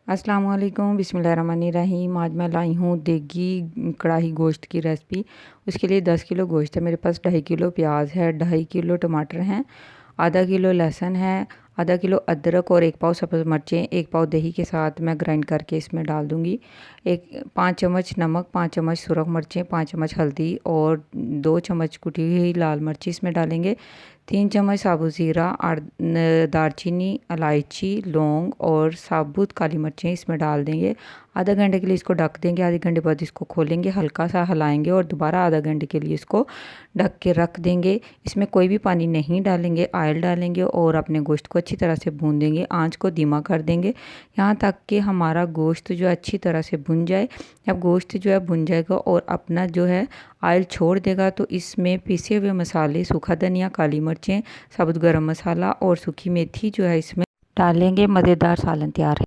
अस्सलाम वालेकुम बिस्मिल्लाहिर्रहमानिर्रहीम। आज मैं लाई हूँ देगी कढ़ाई गोश्त की रेसिपी। उसके लिए 10 किलो गोश्त है मेरे पास, 2.5 किलो प्याज है, 2.5 किलो टमाटर हैं, आधा किलो लहसुन है, आधा किलो अदरक और 1 पाव सब्ज़ मिर्चें, 1 पाव दही के साथ मैं ग्राइंड करके इसमें डाल दूँगी। 5 चम्मच नमक, 5 चम्मच सुरख मिर्चें, 5 चम्मच हल्दी और 2 चम्मच कुटी हुई लाल मिर्ची इसमें डालेंगे। 3 चम्मच साबुत ज़ीरा, दालचीनी, इलायची, लौंग और साबुत काली मिर्चें इसमें डाल देंगे। आधा घंटे के लिए इसको ढक देंगे। आधे घंटे बाद इसको खोलेंगे, हल्का सा हिलाएंगे और दोबारा आधा घंटे के लिए इसको ढक के रख देंगे। इसमें कोई भी पानी नहीं डालेंगे, ऑयल डालेंगे और अपने गोश्त को अच्छी तरह से भून देंगे। आंच को धीमा कर देंगे यहाँ तक कि हमारा गोश्त जो है अच्छी तरह से भुन जाए। जब गोश्त जो है भुन जाएगा और अपना जो है ऑयल छोड़ देगा तो इसमें पिसे हुए मसाले, सूखा धनिया, काली मिर्चें, साबुत गरम मसाला और सूखी मेथी जो है इसमें डालेंगे। मज़ेदार सालन तैयार है।